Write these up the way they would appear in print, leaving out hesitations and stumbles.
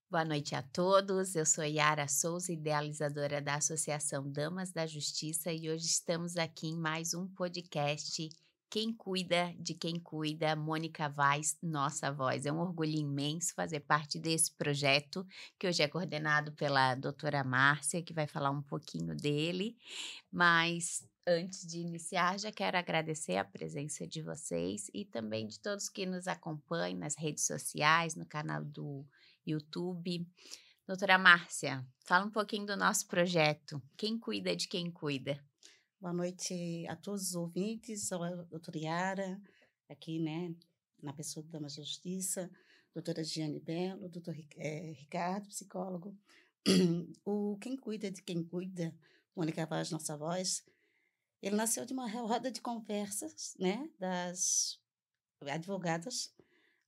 Boa noite a todos. Eu sou Yara Souza, idealizadora da Associação Damas da Justiça, e hoje estamos aqui em mais um podcast. Quem cuida de quem cuida, Mônica Vaz, nossa voz. É um orgulho imenso fazer parte desse projeto, que hoje é coordenado pela doutora Márcia, que vai falar um pouquinho dele. Mas antes de iniciar, já quero agradecer a presença de vocês e também de todos que nos acompanham nas redes sociais, no canal do YouTube. Doutora Márcia, fala um pouquinho do nosso projeto. Quem cuida de quem cuida? Boa noite a todos os ouvintes, a doutora Yara, aqui, né, na pessoa do Dama Justiça, doutora Giane Belo, Ricardo, psicólogo. O Quem Cuida de Quem Cuida, Mônica Vaz, nossa voz, ele nasceu de uma roda de conversas, né, das advogadas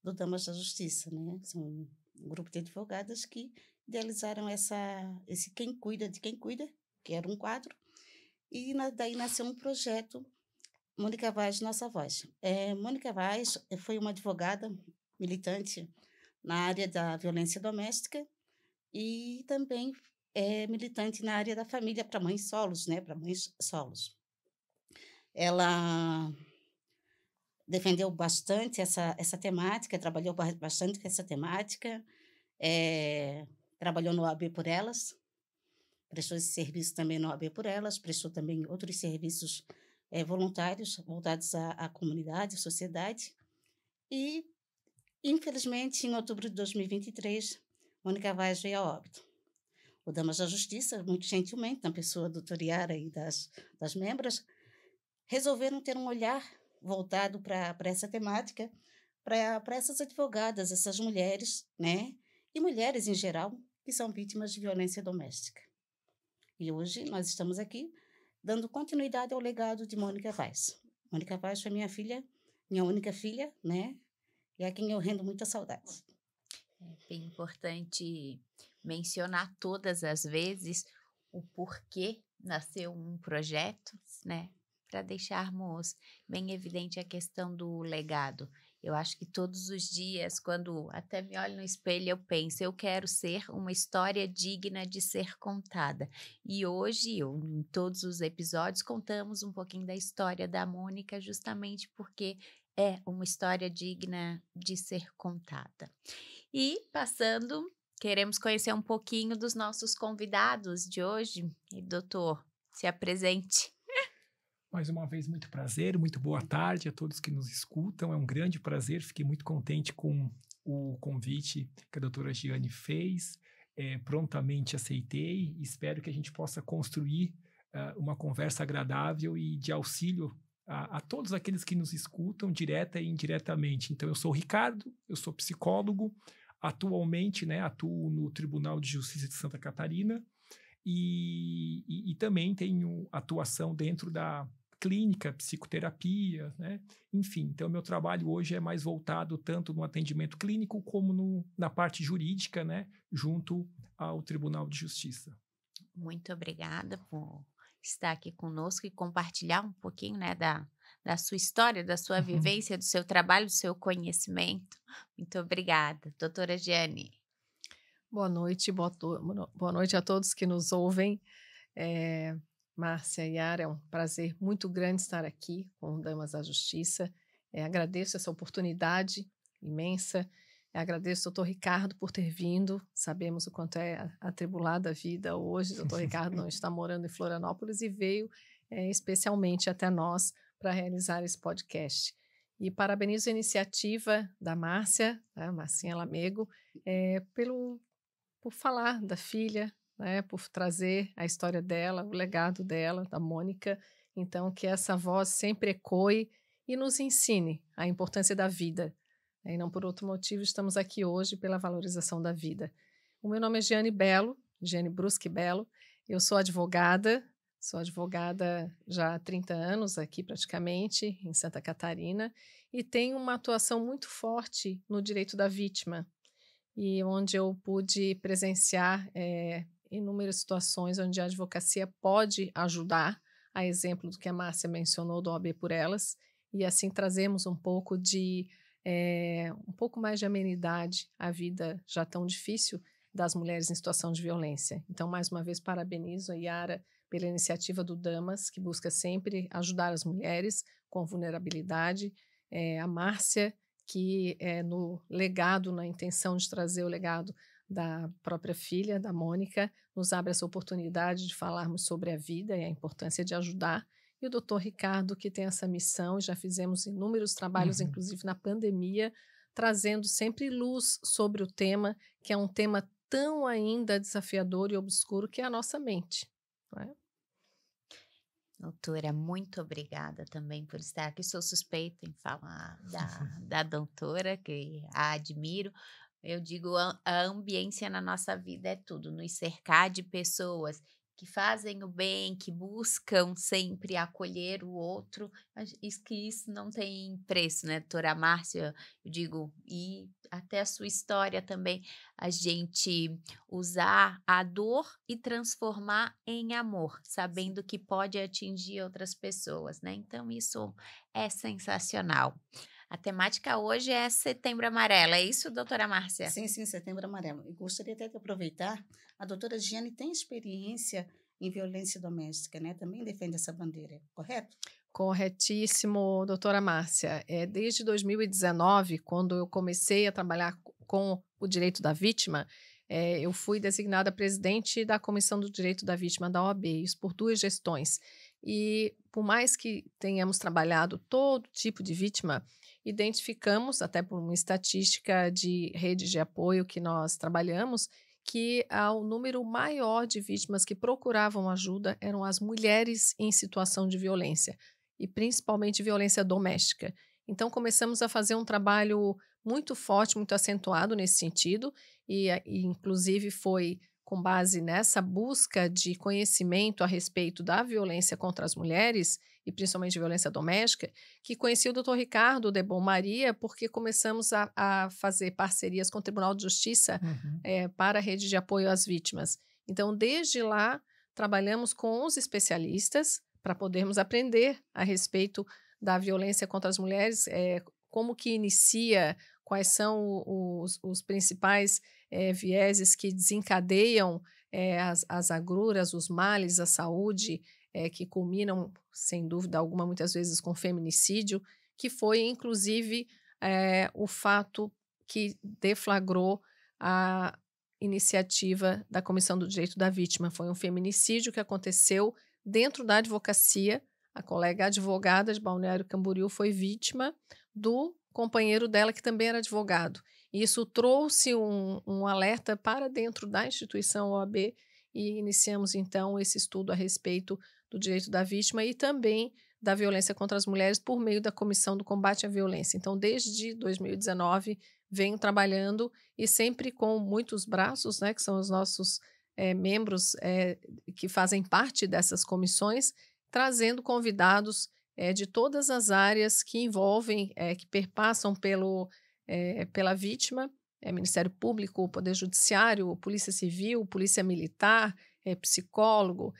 do Damas da Justiça, né, são um grupo de advogadas que idealizaram esse Quem Cuida de Quem Cuida, que era um quadro, e daí nasceu um projeto, Mônica Vaz, Nossa Voz. Mônica Vaz foi uma advogada militante na área da violência doméstica e também é militante na área da família para mães solos, né, para mães solos. Ela defendeu bastante essa temática, trabalhou bastante com essa temática, trabalhou no OAB por Elas, prestou esse serviço também no OAB por Elas, prestou também outros serviços voluntários voltados à comunidade, à sociedade. E, infelizmente, em outubro de 2023, Mônica Vaz veio a óbito. O Damas da Justiça, muito gentilmente, na pessoa do doutora Yara e das membras, resolveram ter um olhar voltado para essa temática, para essas advogadas, essas mulheres, né? E mulheres em geral, que são vítimas de violência doméstica. E hoje nós estamos aqui dando continuidade ao legado de Mônica Vaz. Mônica Vaz foi minha filha, minha única filha, né? E a quem eu rendo muita saudade. É bem importante mencionar todas as vezes o porquê nasceu um projeto, né? Para deixarmos bem evidente a questão do legado. Eu acho que todos os dias, quando até me olho no espelho, eu penso, eu quero ser uma história digna de ser contada. E hoje, em todos os episódios, contamos um pouquinho da história da Mônica, justamente porque é uma história digna de ser contada. E passando, queremos conhecer um pouquinho dos nossos convidados de hoje. E doutor, se apresente. Mais uma vez, muito prazer, muito boa tarde a todos que nos escutam. É um grande prazer, fiquei muito contente com o convite que a doutora Giane fez. Prontamente aceitei e espero que a gente possa construir uma conversa agradável e de auxílio a todos aqueles que nos escutam, direta e indiretamente. Então, eu sou o Ricardo, eu sou psicólogo, atualmente, né, atuo no Tribunal de Justiça de Santa Catarina e também tenho atuação dentro da clínica, psicoterapia, né? Enfim, então meu trabalho hoje é mais voltado tanto no atendimento clínico como na parte jurídica, né? Junto ao Tribunal de Justiça. Muito obrigada por estar aqui conosco e compartilhar um pouquinho, né, da sua história, da sua Uhum. vivência, do seu trabalho, do seu conhecimento. Muito obrigada. Doutora Giane. Boa noite, boa noite a todos que nos ouvem. Márcia e Yara, é um prazer muito grande estar aqui com Damas da Justiça. Agradeço essa oportunidade imensa. Agradeço ao doutor Ricardo por ter vindo. Sabemos o quanto é atribulada a vida hoje. O doutor Ricardo não está morando em Florianópolis e veio especialmente até nós para realizar esse podcast. E parabenizo a iniciativa da Márcia, a Marcinha Lamego, por falar da filha, né, por trazer a história dela, o legado dela, da Mônica. Então, que essa voz sempre ecoe e nos ensine a importância da vida. E não por outro motivo, estamos aqui hoje pela valorização da vida. O meu nome é Giane Belo, Giane Brusque Belo. Eu sou advogada já há 30 anos aqui praticamente, em Santa Catarina, e tenho uma atuação muito forte no direito da vítima, e onde eu pude presenciar inúmeras situações onde a advocacia pode ajudar, a exemplo do que a Márcia mencionou do OAB por Elas, e assim trazemos um pouco mais de amenidade à vida já tão difícil das mulheres em situação de violência. Então, mais uma vez, parabenizo a Yara pela iniciativa do Damas, que busca sempre ajudar as mulheres com vulnerabilidade, a Márcia, que no legado, na intenção de trazer o legado da própria filha, da Mônica, nos abre essa oportunidade de falarmos sobre a vida e a importância de ajudar. E o doutor Ricardo, que tem essa missão, já fizemos inúmeros trabalhos, inclusive na pandemia, trazendo sempre luz sobre o tema, que é um tema tão ainda desafiador e obscuro, que é a nossa mente. Não é? Doutora, muito obrigada também por estar aqui. Sou suspeita em falar da doutora, que a admiro. Eu digo, a ambiência na nossa vida é tudo, nos cercar de pessoas que fazem o bem, que buscam sempre acolher o outro, isso não tem preço, né, doutora Márcia? Eu digo, e até a sua história também, a gente usar a dor e transformar em amor, sabendo que pode atingir outras pessoas, né? Então, isso é sensacional. A temática hoje é Setembro Amarelo, é isso, doutora Márcia? Sim, Setembro Amarelo. E gostaria até de aproveitar, a doutora Giane tem experiência em violência doméstica, né? Também defende essa bandeira, correto? Corretíssimo, doutora Márcia. Desde 2019, quando eu comecei a trabalhar com o direito da vítima, eu fui designada presidente da Comissão do Direito da Vítima da OAB, isso por 2 gestões. E por mais que tenhamos trabalhado todo tipo de vítima, identificamos, até por uma estatística de redes de apoio que nós trabalhamos, que o número maior de vítimas que procuravam ajuda eram as mulheres em situação de violência, e principalmente violência doméstica. Então, começamos a fazer um trabalho muito forte, muito acentuado nesse sentido, e inclusive foi com base nessa busca de conhecimento a respeito da violência contra as mulheres, e principalmente violência doméstica, que conheci o Dr. Ricardo Debon Maria, porque começamos a fazer parcerias com o Tribunal de Justiça para a rede de apoio às vítimas. Então, desde lá, trabalhamos com os especialistas para podermos aprender a respeito da violência contra as mulheres, como que inicia, quais são os principais vieses que desencadeiam as agruras, os males, a saúde, que culminam, sem dúvida alguma, muitas vezes com feminicídio, que foi, inclusive, o fato que deflagrou a iniciativa da Comissão do Direito da Vítima. Foi um feminicídio que aconteceu dentro da advocacia. A colega advogada de Balneário Camboriú foi vítima do companheiro dela, que também era advogado. E isso trouxe um alerta para dentro da instituição OAB, e iniciamos, então, esse estudo a respeito do direito da vítima e também da violência contra as mulheres por meio da Comissão do Combate à Violência. Então, desde 2019, venho trabalhando e sempre com muitos braços, né, que são os nossos membros que fazem parte dessas comissões, trazendo convidados de todas as áreas que envolvem, que perpassam pela vítima, Ministério Público, Poder Judiciário, Polícia Civil, Polícia Militar, psicólogo.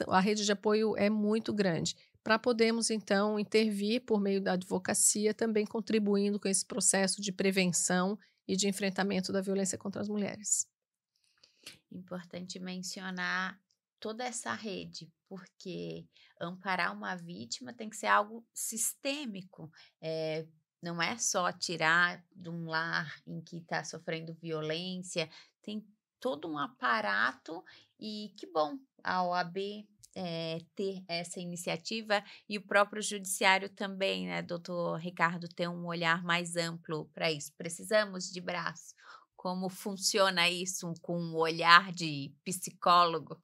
A rede de apoio é muito grande, para podermos, então, intervir por meio da advocacia, também contribuindo com esse processo de prevenção e de enfrentamento da violência contra as mulheres. Importante mencionar toda essa rede, porque amparar uma vítima tem que ser algo sistêmico, não é só tirar de um lar em que está sofrendo violência, tem todo um aparato, e que bom a OAB ter essa iniciativa, e o próprio judiciário também, né, doutor Ricardo, ter um olhar mais amplo para isso. Precisamos de braço. Como funciona isso com um olhar de psicólogo?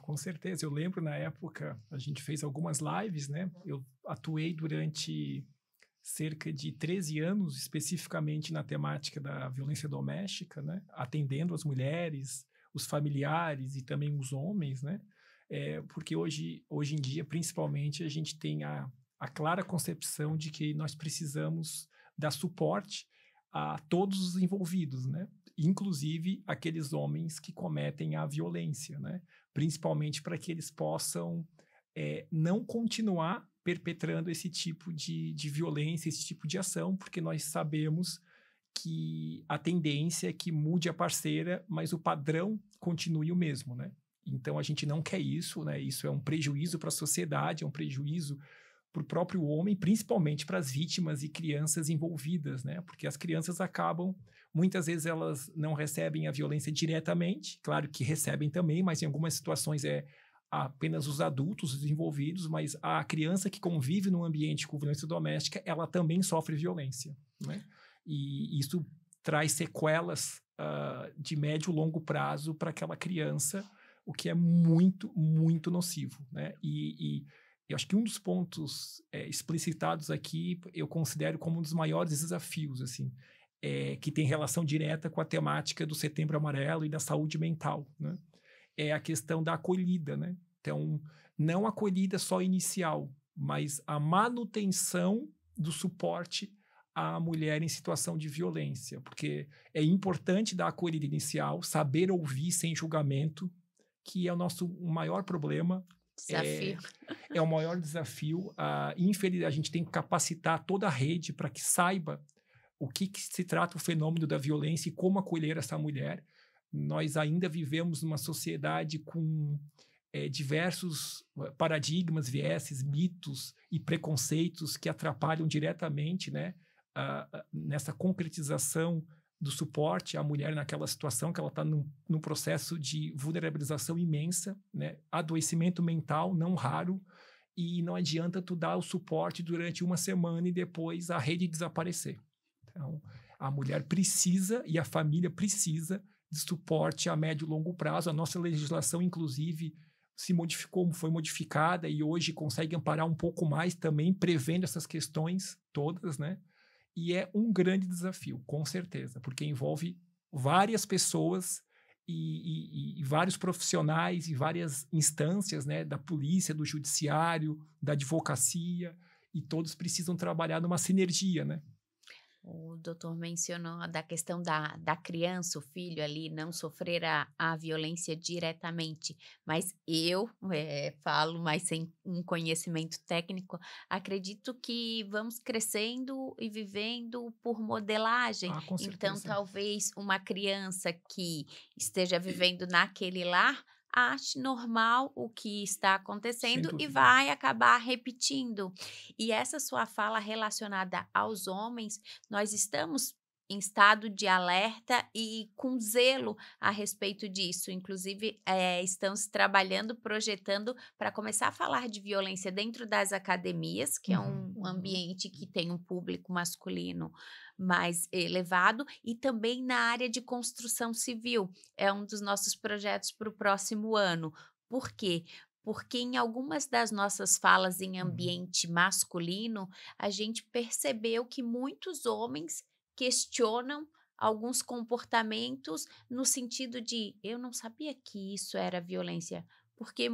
Com certeza. Eu lembro, na época, a gente fez algumas lives, né? Eu atuei durante cerca de 13 anos, especificamente na temática da violência doméstica, né? Atendendo as mulheres, os familiares e também os homens, né? Porque hoje em dia, principalmente, a gente tem a clara concepção de que nós precisamos dar suporte a todos os envolvidos, né? Inclusive aqueles homens que cometem a violência, né? Principalmente para que eles possam não continuar perpetrando esse tipo de violência, esse tipo de ação, porque nós sabemos que a tendência é que mude a parceira, mas o padrão continue o mesmo, né? Então, a gente não quer isso, né? Isso é um prejuízo para a sociedade, é um prejuízo para o próprio homem, principalmente para as vítimas e crianças envolvidas, né? Porque as crianças acabam, muitas vezes elas não recebem a violência diretamente, claro que recebem também, mas em algumas situações é apenas os adultos os envolvidos, mas a criança que convive num ambiente com violência doméstica, ela também sofre violência, né? E isso traz sequelas de médio e longo prazo para aquela criança, o que é muito, muito nocivo, né? E eu acho que um dos pontos explicitados aqui, eu considero como um dos maiores desafios, assim, que tem relação direta com a temática do Setembro Amarelo e da saúde mental, né? É a questão da acolhida, né? Então, não a acolhida só inicial, mas a manutenção do suporte à mulher em situação de violência, porque é importante dar a acolhida inicial, saber ouvir sem julgamento, que é o nosso maior problema. Desafio. É o maior desafio. Infelizmente, a gente tem que capacitar toda a rede para que saiba o que se trata o fenômeno da violência e como acolher essa mulher. Nós ainda vivemos numa sociedade com diversos paradigmas, vieses, mitos e preconceitos que atrapalham diretamente, né, nessa concretização do suporte à mulher naquela situação que ela está num processo de vulnerabilização imensa, né, adoecimento mental não raro, e não adianta tu dar o suporte durante uma semana e depois a rede desaparecer. Então, a mulher precisa e a família precisa de suporte a médio e longo prazo. A nossa legislação, inclusive, foi modificada e hoje consegue amparar um pouco mais também, prevendo essas questões todas, né? E é um grande desafio, com certeza, porque envolve várias pessoas e vários profissionais e várias instâncias, né? Da polícia, do judiciário, da advocacia, e todos precisam trabalhar numa sinergia, né? O doutor mencionou da questão da criança, o filho ali, não sofrer a violência diretamente, mas eu falo, mas sem um conhecimento técnico, acredito que vamos crescendo e vivendo por modelagem. Com Então, certeza. talvez uma criança que esteja vivendo naquele lar ache normal o que está acontecendo e vai acabar repetindo. E essa sua fala relacionada aos homens, nós estamos em estado de alerta e com zelo a respeito disso. Inclusive, estamos trabalhando, projetando para começar a falar de violência dentro das academias, que é um ambiente que tem um público masculino mais elevado, e também na área de construção civil. É um dos nossos projetos para o próximo ano. Por quê? Porque em algumas das nossas falas em ambiente masculino, a gente percebeu que muitos homens questionam alguns comportamentos no sentido de eu não sabia que isso era violência, porque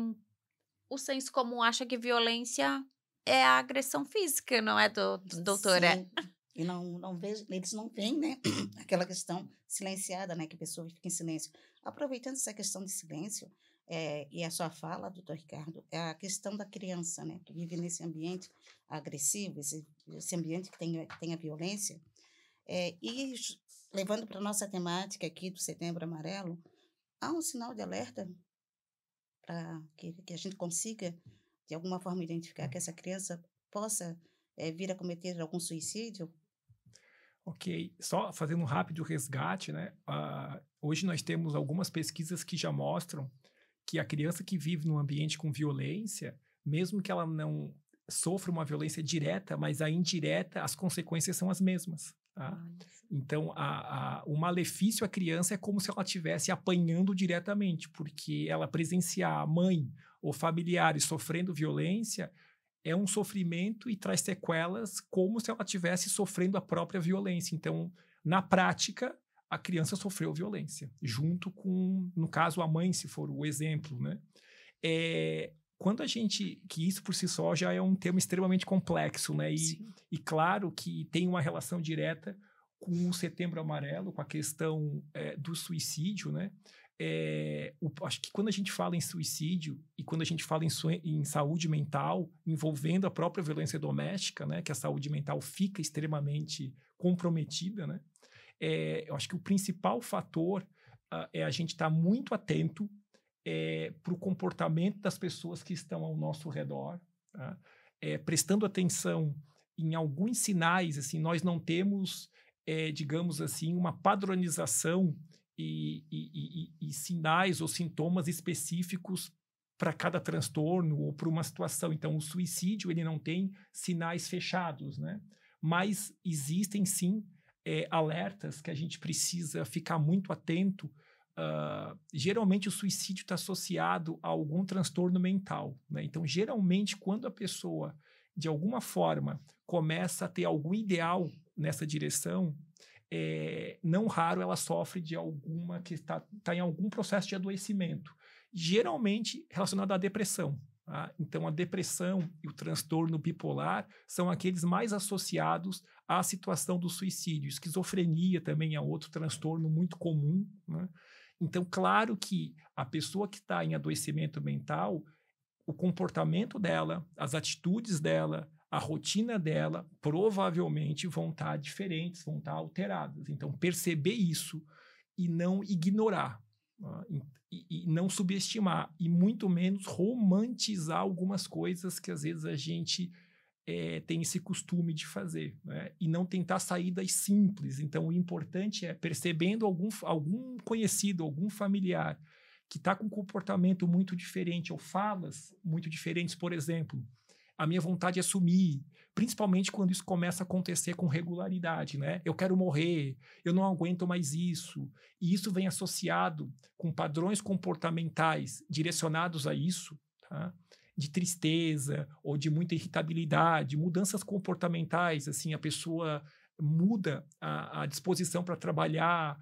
o senso comum acha que violência é a agressão física, não é, doutora? Sim. E não vejo, eles não veem, né, aquela questão silenciada, né, que a pessoa fica em silêncio. Aproveitando essa questão de silêncio, e a sua fala, doutor Ricardo, é a questão da criança, né, que vive nesse ambiente agressivo, esse ambiente que tem a violência, e levando para a nossa temática aqui do Setembro Amarelo, há um sinal de alerta para que a gente consiga, de alguma forma, identificar que essa criança possa vir a cometer algum suicídio? Ok, só fazendo um rápido resgate, né? Hoje nós temos algumas pesquisas que já mostram que a criança que vive num ambiente com violência, mesmo que ela não sofra uma violência direta, mas a indireta, as consequências são as mesmas. Tá? Então, o malefício à criança é como se ela estivesse apanhando diretamente, porque ela presenciar a mãe ou familiares sofrendo violência é um sofrimento e traz sequelas como se ela estivesse sofrendo a própria violência. Então, na prática, a criança sofreu violência, junto com, no caso, a mãe, se for o exemplo, né? Quando que isso por si só já é um tema extremamente complexo, né? E claro que tem uma relação direta com o Setembro Amarelo, com a questão do suicídio, né? Acho que quando a gente fala em suicídio e quando a gente fala em saúde mental, envolvendo a própria violência doméstica, né? Que a saúde mental fica extremamente comprometida, né? eu acho que o principal fator é a gente estar muito atento para o comportamento das pessoas que estão ao nosso redor, tá? Prestando atenção em alguns sinais, assim, nós não temos, digamos assim, uma padronização e sinais ou sintomas específicos para cada transtorno ou para uma situação. Então, o suicídio ele não tem sinais fechados, né? Mas existem sim alertas que a gente precisa ficar muito atento. Geralmente o suicídio está associado a algum transtorno mental, né? Então, geralmente, quando a pessoa, de alguma forma, começa a ter algum ideal nessa direção, não raro ela sofre de alguma que está em algum processo de adoecimento, geralmente relacionado à depressão. Tá? Então, a depressão e o transtorno bipolar são aqueles mais associados à situação do suicídio. Esquizofrenia também é outro transtorno muito comum, né? Então, claro que a pessoa que está em adoecimento mental, o comportamento dela, as atitudes dela, a rotina dela, provavelmente vão estar diferentes, vão estar alteradas. Então, perceber isso e não ignorar, e não subestimar, e muito menos romantizar algumas coisas que às vezes a gente tem esse costume de fazer, né? E não tentar saídas simples. Então, o importante é, percebendo algum conhecido, algum familiar que está com um comportamento muito diferente ou falas muito diferentes, por exemplo, a minha vontade é sumir, principalmente quando isso começa a acontecer com regularidade, né? Eu quero morrer, eu não aguento mais isso. E isso vem associado com padrões comportamentais direcionados a isso, tá? De tristeza ou de muita irritabilidade, mudanças comportamentais, assim, a pessoa muda a disposição para trabalhar,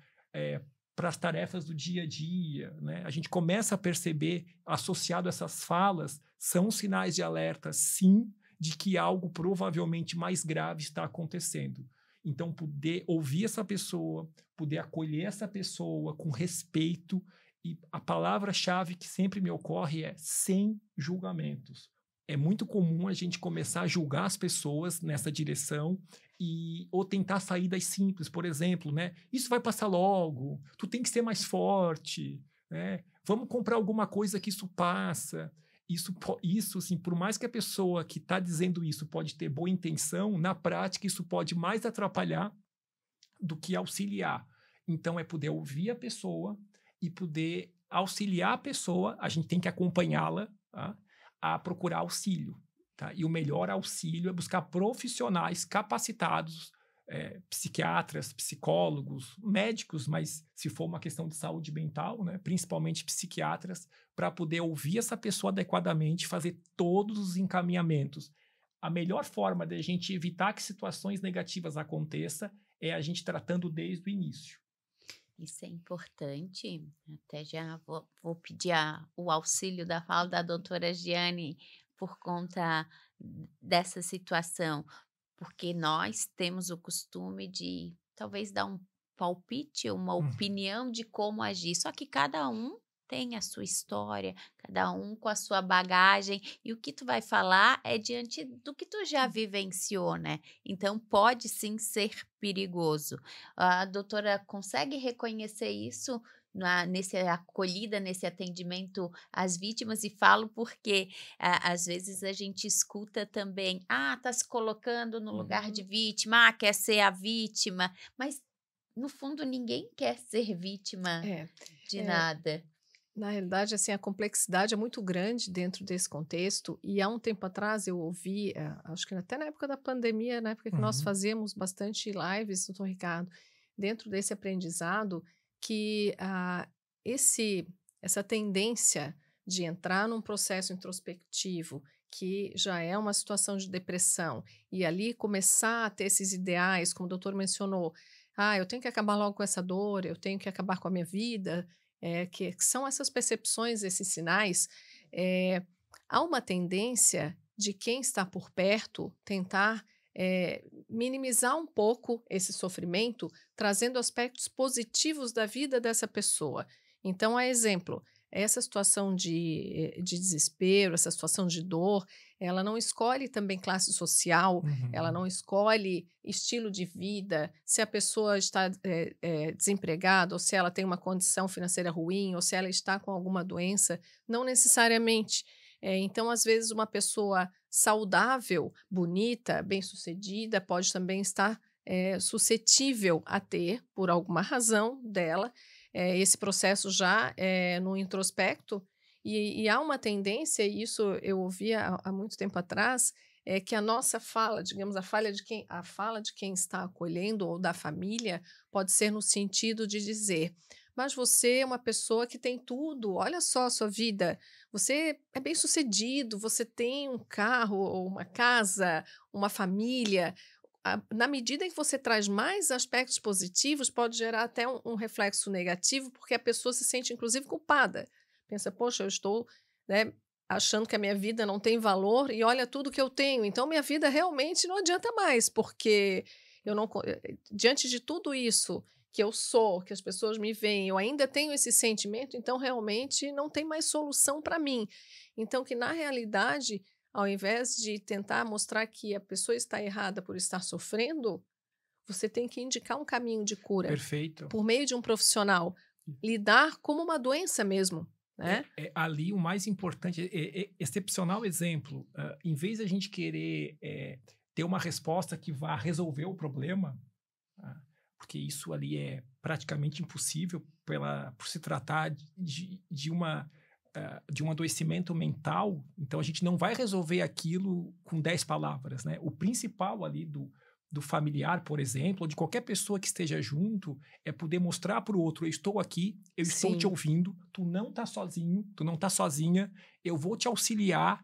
para as tarefas do dia a dia, né? A gente começa a perceber, associado a essas falas, são sinais de alerta, sim, de que algo provavelmente mais grave está acontecendo. Então, poder ouvir essa pessoa, poder acolher essa pessoa com respeito, e a palavra-chave que sempre me ocorre é sem julgamentos. É muito comum a gente começar a julgar as pessoas nessa direção ou tentar saídas simples, por exemplo, né? Isso vai passar logo, tu tem que ser mais forte, né? Vamos comprar alguma coisa que isso passa. Isso, assim, por mais que a pessoa que está dizendo isso pode ter boa intenção, na prática isso pode mais atrapalhar do que auxiliar. Então, é poder ouvir a pessoa e poder auxiliar a pessoa, a gente tem que acompanhá-la, tá? A procurar auxílio. Tá? E o melhor auxílio é buscar profissionais capacitados, psiquiatras, psicólogos, médicos, mas se for uma questão de saúde mental, né, principalmente psiquiatras, para poder ouvir essa pessoa adequadamente, fazer todos os encaminhamentos. A melhor forma de a gente evitar que situações negativas aconteçam é a gente tratando desde o início. Isso é importante, até já vou pedir o auxílio da fala da doutora Giane por conta dessa situação, porque nós temos o costume de talvez dar um palpite, uma opinião de como agir, só que cada um tem a sua história, cada um com a sua bagagem, e o que tu vai falar é diante do que tu já vivenciou, né? Então pode sim ser perigoso. A doutora consegue reconhecer isso nesse acolhida, nesse atendimento às vítimas? E falo porque às vezes a gente escuta também, tá se colocando no lugar de vítima, quer ser a vítima, mas no fundo ninguém quer ser vítima de nada. Na realidade, assim, a complexidade é muito grande dentro desse contexto, e há um tempo atrás eu ouvi, acho que até na época da pandemia, na época que nós fazíamos bastante lives, doutor Ricardo, dentro desse aprendizado, que essa tendência de entrar num processo introspectivo, que já é uma situação de depressão, e ali começar a ter esses ideais, como o doutor mencionou, eu tenho que acabar logo com essa dor, eu tenho que acabar com a minha vida, que são essas percepções, esses sinais, há uma tendência de quem está por perto tentar minimizar um pouco esse sofrimento, trazendo aspectos positivos da vida dessa pessoa. Então, a exemplo, essa situação de desespero, essa situação de dor, ela não escolhe também classe social, ela não escolhe estilo de vida, se a pessoa está desempregada, ou se ela tem uma condição financeira ruim, ou se ela está com alguma doença, não necessariamente. Então, às vezes, uma pessoa saudável, bonita, bem-sucedida, pode também estar suscetível a ter, por alguma razão dela, esse processo já no introspecto, e há uma tendência, e isso eu ouvi há muito tempo atrás, que a nossa fala, digamos, a fala de quem está acolhendo ou da família pode ser no sentido de dizer: mas você é uma pessoa que tem tudo, olha só a sua vida, você é bem-sucedido, você tem um carro ou uma casa, uma família. Na medida em que você traz mais aspectos positivos, pode gerar até um reflexo negativo, porque a pessoa se sente, inclusive, culpada. Pensa, poxa, eu estou, né, achando que a minha vida não tem valor e olha tudo que eu tenho. Então, minha vida realmente não adianta mais, porque eu não, diante de tudo isso que eu sou, que as pessoas me veem, eu ainda tenho esse sentimento, então realmente não tem mais solução para mim. Então, que na realidade, ao invés de tentar mostrar que a pessoa está errada por estar sofrendo, você tem que indicar um caminho de cura. Perfeito. Por meio de um profissional. Lidar como uma doença mesmo. Né? Ali o mais importante, excepcional exemplo, em vez de a gente querer ter uma resposta que vá resolver o problema, porque isso ali é praticamente impossível por se tratar de um adoecimento mental, então a gente não vai resolver aquilo com 10 palavras, né? O principal ali do familiar, por exemplo, ou de qualquer pessoa que esteja junto, é poder mostrar para o outro: eu estou aqui, eu estou te ouvindo, tu não tá sozinho, tu não tá sozinha, eu vou te auxiliar.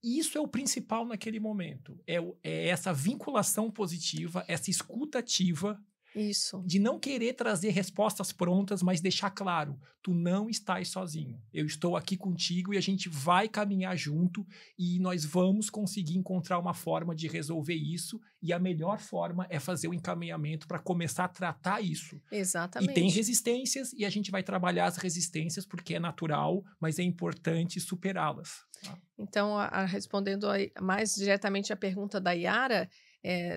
Isso é o principal naquele momento, é essa vinculação positiva, essa escuta ativa. Isso. De não querer trazer respostas prontas, mas deixar claro: tu não estás sozinho. Eu estou aqui contigo e a gente vai caminhar junto e nós vamos conseguir encontrar uma forma de resolver isso, e a melhor forma é fazer o encaminhamento para começar a tratar isso. Exatamente. E tem resistências e a gente vai trabalhar as resistências porque é natural, mas é importante superá-las. Tá? Então, respondendo mais diretamente a pergunta da Yara,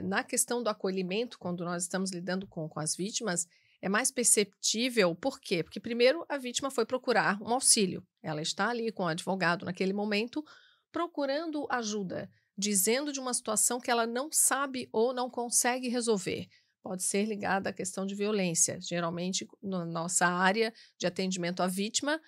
na questão do acolhimento, quando nós estamos lidando com as vítimas, é mais perceptível. Por quê? Porque, primeiro, a vítima foi procurar um auxílio. Ela está ali com o advogado naquele momento, procurando ajuda, dizendo de uma situação que ela não sabe ou não consegue resolver. Pode ser ligada à questão de violência. Geralmente, na nossa área de atendimento à vítima,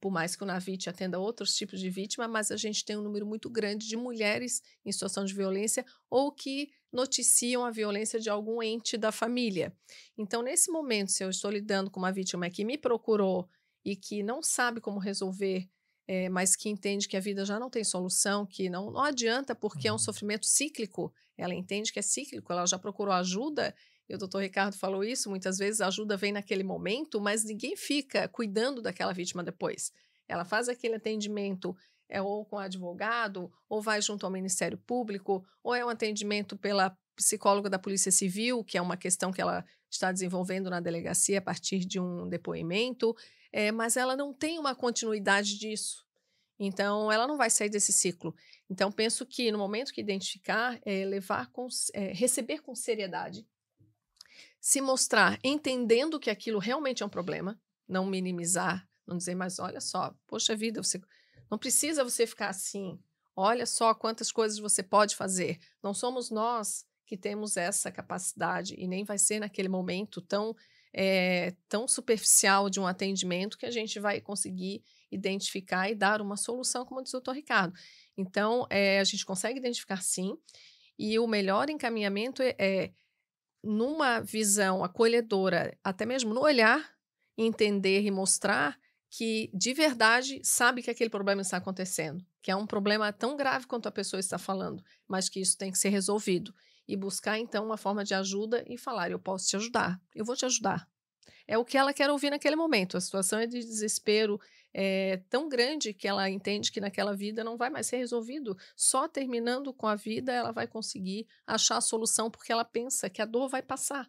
por mais que o NAVIT atenda outros tipos de vítima, mas a gente tem um número muito grande de mulheres em situação de violência ou que noticiam a violência de algum ente da família. Então, nesse momento, se eu estou lidando com uma vítima que me procurou e que não sabe como resolver, mas que entende que a vida já não tem solução, que não adianta porque é um sofrimento cíclico, ela entende que é cíclico, ela já procurou ajuda. E o doutor Ricardo falou isso, muitas vezes a ajuda vem naquele momento, mas ninguém fica cuidando daquela vítima depois. Ela faz aquele atendimento ou com advogado, ou vai junto ao Ministério Público, ou é um atendimento pela psicóloga da Polícia Civil, que é uma questão que ela está desenvolvendo na delegacia a partir de um depoimento, mas ela não tem uma continuidade disso. Então, ela não vai sair desse ciclo. Então, penso que no momento que identificar, receber com seriedade, se mostrar entendendo que aquilo realmente é um problema, não minimizar, não dizer, mas olha só, poxa vida, não precisa você ficar assim, olha só quantas coisas você pode fazer. Não somos nós que temos essa capacidade e nem vai ser naquele momento tão superficial de um atendimento que a gente vai conseguir identificar e dar uma solução, como diz o doutor Ricardo. Então, a gente consegue identificar sim, e o melhor encaminhamento numa visão acolhedora, até mesmo no olhar, entender e mostrar que de verdade sabe que aquele problema está acontecendo, que é um problema tão grave quanto a pessoa está falando, mas que isso tem que ser resolvido. E buscar, então, uma forma de ajuda e falar: eu posso te ajudar, eu vou te ajudar. É o que ela quer ouvir naquele momento. A situação é de desespero tão grande que ela entende que naquela vida não vai mais ser resolvido. Só terminando com a vida ela vai conseguir achar a solução, porque ela pensa que a dor vai passar.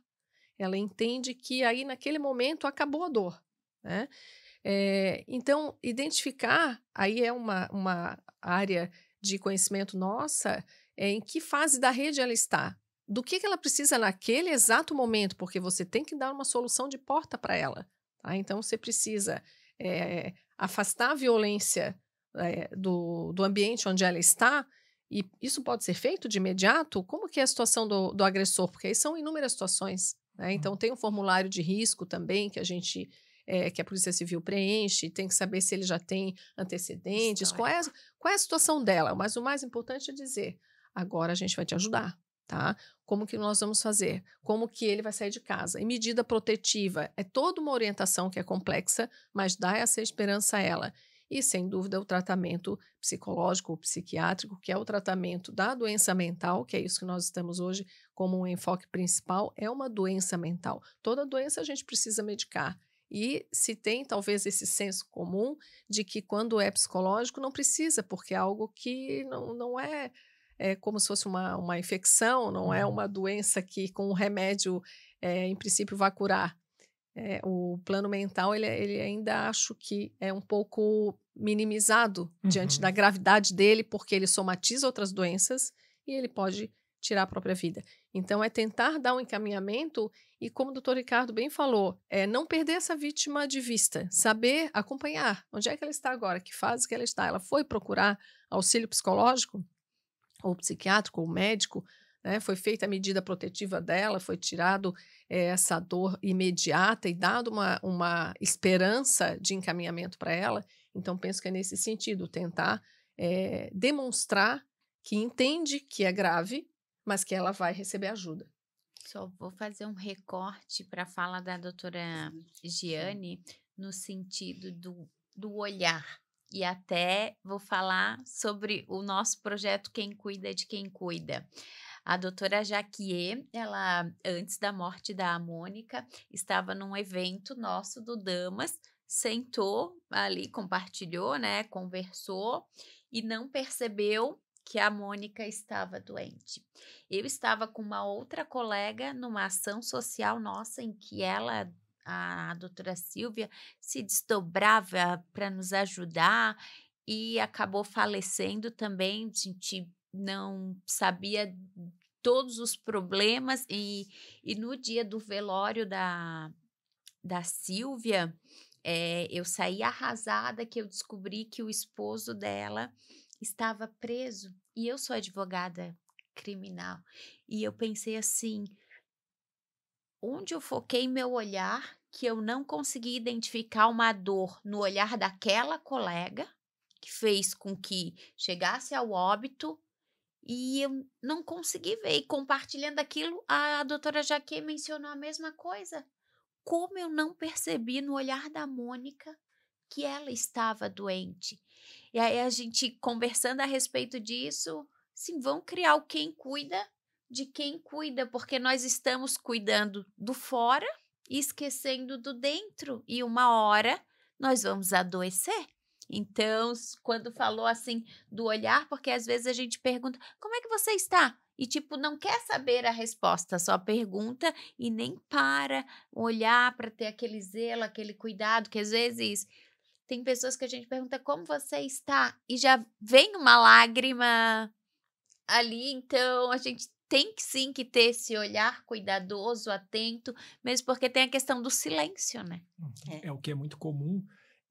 Ela entende que aí naquele momento acabou a dor, né? Então, identificar, aí é uma área de conhecimento nossa, em que fase da rede ela está, do que ela precisa naquele exato momento, porque você tem que dar uma solução de porta para ela. Tá? Então, você precisa afastar a violência do ambiente onde ela está, e isso pode ser feito de imediato. Como que é a situação do agressor? Porque aí são inúmeras situações. Né? Então, tem um formulário de risco também que que a Polícia Civil preenche, tem que saber se ele já tem antecedentes, qual é a situação dela. Mas o mais importante é dizer, agora a gente vai te ajudar, tá? Como que nós vamos fazer? Como que ele vai sair de casa? E medida protetiva é toda uma orientação que é complexa, mas dá essa esperança a ela. E, sem dúvida, o tratamento psicológico ou psiquiátrico, que é o tratamento da doença mental, que é isso que nós estamos hoje como um enfoque principal, é uma doença mental. Toda doença a gente precisa medicar. E se tem, talvez, esse senso comum de que quando é psicológico não precisa, porque é algo que não é como se fosse uma infecção, não é uma doença que com o remédio, em princípio, vai curar. O plano mental, ele ainda acho que é um pouco minimizado diante da gravidade dele, porque ele somatiza outras doenças e ele pode tirar a própria vida. Então, é tentar dar um encaminhamento e, como o doutor Ricardo bem falou, não perder essa vítima de vista, saber acompanhar onde é que ela está agora, que fase que ela está. Ela foi procurar auxílio psicológico, ou psiquiátrico, ou médico, né? Foi feita a medida protetiva dela, foi tirado essa dor imediata e dado uma esperança de encaminhamento para ela. Então, penso que é nesse sentido, tentar demonstrar que entende que é grave, mas que ela vai receber ajuda. Só vou fazer um recorte para a fala da doutora Giane, no sentido do olhar. E até vou falar sobre o nosso projeto Quem Cuida de Quem Cuida. A doutora Jaquier, ela, antes da morte da Mônica, estava num evento nosso do Damas, sentou ali, compartilhou, né, conversou e não percebeu que a Mônica estava doente. Eu estava com uma outra colega numa ação social nossa em que a doutora Silvia, se desdobrava para nos ajudar e acabou falecendo também. A gente não sabia todos os problemas e no dia do velório da Silvia, eu saí arrasada que eu descobri que o esposo dela estava preso e eu sou advogada criminal e eu pensei assim, onde eu foquei meu olhar que eu não consegui identificar uma dor no olhar daquela colega que fez com que chegasse ao óbito e eu não consegui ver. E compartilhando aquilo, a doutora Jaque mencionou a mesma coisa. Como eu não percebi no olhar da Mônica que ela estava doente. E aí a gente conversando a respeito disso, sim, vão criar o quem cuida de quem cuida, porque nós estamos cuidando do fora e esquecendo do dentro. E uma hora nós vamos adoecer. Então, quando falou assim do olhar, porque às vezes a gente pergunta, como é que você está? E tipo, não quer saber a resposta, só pergunta e nem para olhar para ter aquele zelo, aquele cuidado, que às vezes tem pessoas que a gente pergunta como você está e já vem uma lágrima ali, então a gente tem que sim que ter esse olhar cuidadoso, atento, mesmo porque tem a questão do silêncio, né? É o que é muito comum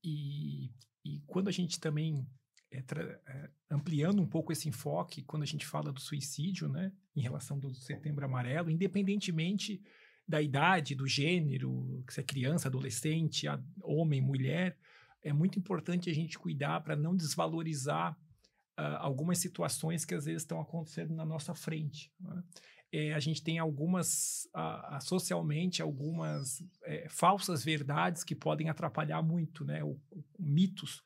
e quando a gente também ampliando um pouco esse enfoque, quando a gente fala do suicídio, né, em relação do Setembro Amarelo, independentemente da idade, do gênero, se é criança, adolescente, homem, mulher, é muito importante a gente cuidar para não desvalorizar algumas situações que às vezes estão acontecendo na nossa frente. Né? A gente tem socialmente, algumas falsas verdades que podem atrapalhar muito, né? Mitos.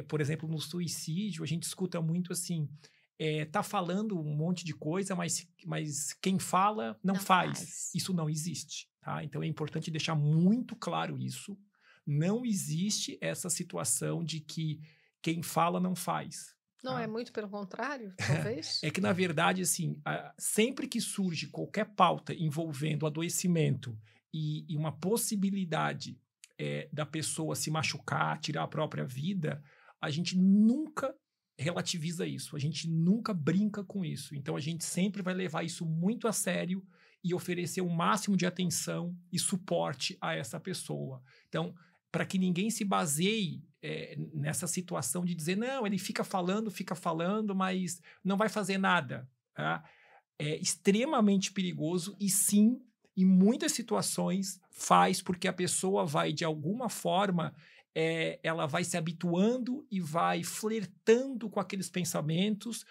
Por exemplo, no suicídio, a gente escuta muito assim, tá falando um monte de coisa, mas quem fala não faz. Isso não existe. Tá? Então, é importante deixar muito claro isso. Não existe essa situação de que quem fala não faz. Não, é muito pelo contrário, talvez. É que, na verdade, assim, sempre que surge qualquer pauta envolvendo adoecimento e uma possibilidade da pessoa se machucar, tirar a própria vida, a gente nunca relativiza isso, a gente nunca brinca com isso. Então, a gente sempre vai levar isso muito a sério e oferecer o máximo de atenção e suporte a essa pessoa. Então, para que ninguém se baseie nessa situação de dizer, não, ele fica falando, mas não vai fazer nada. Tá? É extremamente perigoso e sim, em muitas situações, faz porque a pessoa vai, de alguma forma, ela vai se habituando e vai flertando com aqueles pensamentos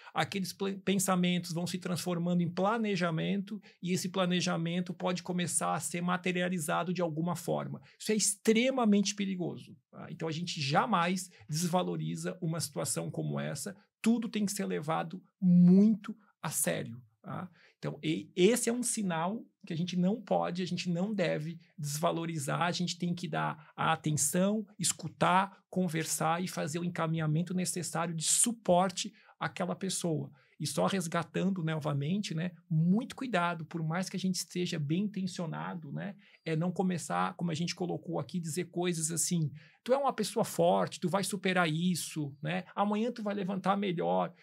vão se transformando em planejamento e esse planejamento pode começar a ser materializado de alguma forma. Isso é extremamente perigoso. Tá? Então, a gente jamais desvaloriza uma situação como essa, tudo tem que ser levado muito a sério. Tá? Então, esse é um sinal que a gente não deve desvalorizar, a gente tem que dar a atenção, escutar, conversar e fazer o encaminhamento necessário de suporte àquela pessoa. E só resgatando novamente, né, muito cuidado, por mais que a gente esteja bem intencionado, né, não começar, como a gente colocou aqui, dizer coisas assim, tu é uma pessoa forte, tu vai superar isso, né, amanhã tu vai levantar melhor.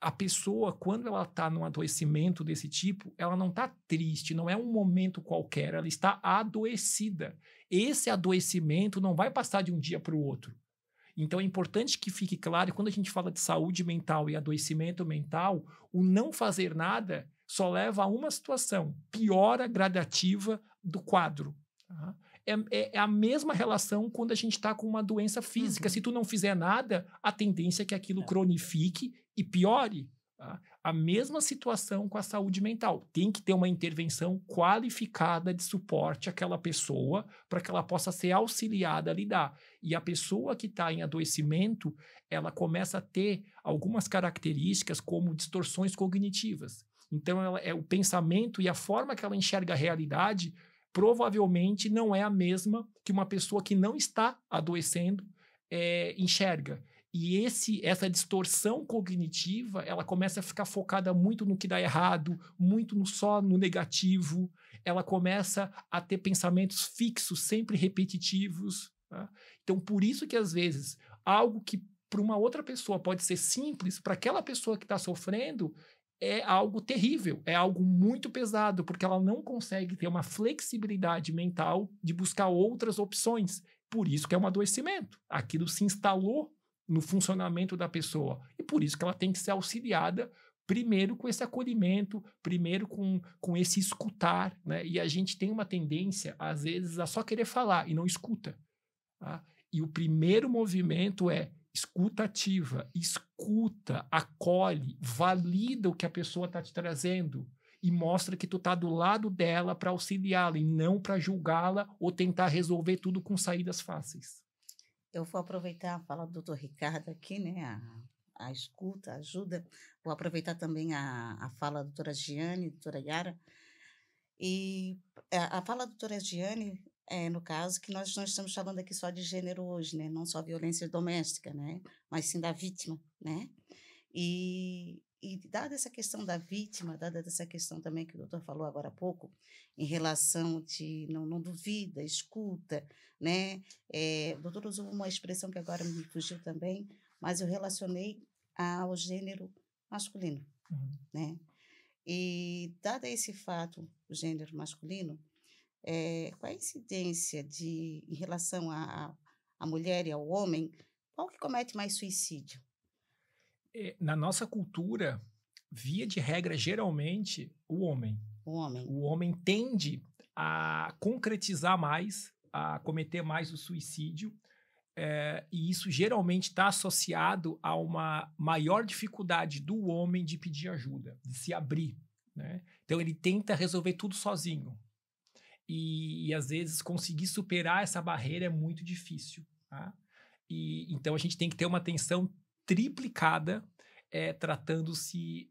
A pessoa, quando ela está num adoecimento desse tipo, ela não está triste, não é um momento qualquer, ela está adoecida. Esse adoecimento não vai passar de um dia para o outro. Então, é importante que fique claro, quando a gente fala de saúde mental e adoecimento mental, o não fazer nada só leva a uma situação, piora gradativa do quadro. Tá? É a mesma relação quando a gente está com uma doença física. Se tu não fizer nada, a tendência é que aquilo cronifique e piore. Tá? A mesma situação com a saúde mental. Tem que ter uma intervenção qualificada de suporte àquela pessoa para que ela possa ser auxiliada a lidar. E a pessoa que está em adoecimento, ela começa a ter algumas características como distorções cognitivas. Então, o pensamento e a forma que ela enxerga a realidade provavelmente não é a mesma que uma pessoa que não está adoecendo enxerga. E essa distorção cognitiva, ela começa a ficar focada muito no que dá errado, muito só no negativo. Ela começa a ter pensamentos fixos, sempre repetitivos. Tá? Então, por isso que, às vezes, algo que para uma outra pessoa pode ser simples, para aquela pessoa que está sofrendo, é algo terrível, é algo muito pesado, porque ela não consegue ter uma flexibilidade mental de buscar outras opções. Por isso que é um adoecimento. Aquilo se instalou no funcionamento da pessoa. E por isso que ela tem que ser auxiliada primeiro com esse acolhimento, primeiro com esse escutar. Né? E a gente tem uma tendência, às vezes, a só querer falar e não escuta. Tá? E o primeiro movimento é escuta ativa, escuta, acolhe, valida o que a pessoa está te trazendo e mostra que tu está do lado dela para auxiliá-la e não para julgá-la ou tentar resolver tudo com saídas fáceis. Eu vou aproveitar a fala do Dr. Ricardo aqui, né, a escuta, a ajuda. Vou aproveitar também a fala da doutora Giane, doutora Yara. E a fala da doutora Giane, no caso, que nós não estamos falando aqui só de gênero hoje, né? Não só violência doméstica, né? Mas sim da vítima, né? E dada essa questão da vítima, dada essa questão também que o doutor falou agora há pouco, em relação de não duvida, escuta, né? O doutor usou uma expressão que agora me fugiu também, mas eu relacionei ao gênero masculino, né? E dado esse fato, o gênero masculino, qual a incidência em relação à mulher e ao homem? Qual que comete mais suicídio? Na nossa cultura, via de regra, geralmente, o homem. O homem tende a concretizar mais, a cometer mais o suicídio, e isso geralmente está associado a uma maior dificuldade do homem de pedir ajuda, de se abrir. Né? Então, ele tenta resolver tudo sozinho. E às vezes, conseguir superar essa barreira é muito difícil. Tá? Então, a gente tem que ter uma atenção triplicada tratando-se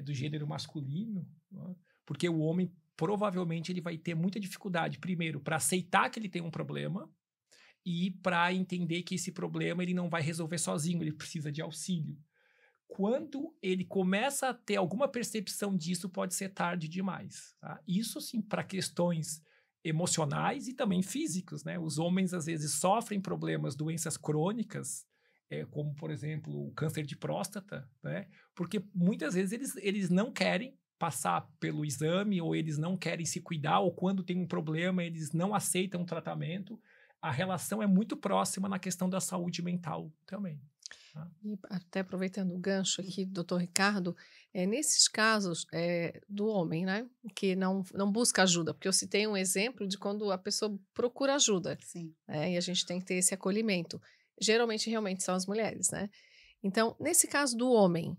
do gênero masculino, né? Porque o homem, provavelmente, ele vai ter muita dificuldade, primeiro, para aceitar que ele tem um problema e para entender que esse problema ele não vai resolver sozinho, ele precisa de auxílio. Quando ele começa a ter alguma percepção disso, pode ser tarde demais. Tá? Isso, sim, para questões emocionais e também físicos, né? Os homens, às vezes, sofrem problemas, doenças crônicas, como, por exemplo, o câncer de próstata, né? Porque muitas vezes eles não querem passar pelo exame, ou eles não querem se cuidar, ou quando tem um problema, eles não aceitam o tratamento. A relação é muito próxima na questão da saúde mental também. Tá? E até aproveitando o gancho aqui do Dr. Ricardo, nesses casos do homem, né, que não busca ajuda, porque eu citei um exemplo de quando a pessoa procura ajuda, Sim. e a gente tem que ter esse acolhimento. Geralmente, realmente, são as mulheres, né? Então, nesse caso do homem,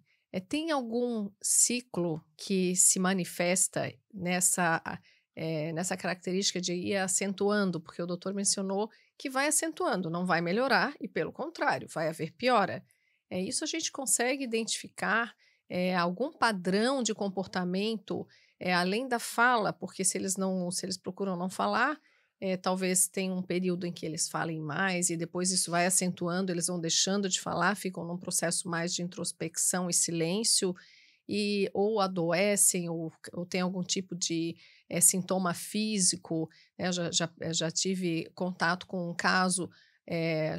tem algum ciclo que se manifesta nessa característica de ir acentuando? Porque o doutor mencionou que vai acentuando, não vai melhorar e, pelo contrário, vai haver piora. Isso a gente consegue identificar algum padrão de comportamento além da fala, porque se eles procuram não falar, talvez tenha um período em que eles falem mais e depois isso vai acentuando, eles vão deixando de falar, ficam num processo mais de introspecção e silêncio, ou adoecem, ou tem algum tipo de sintoma físico. Já tive contato com um caso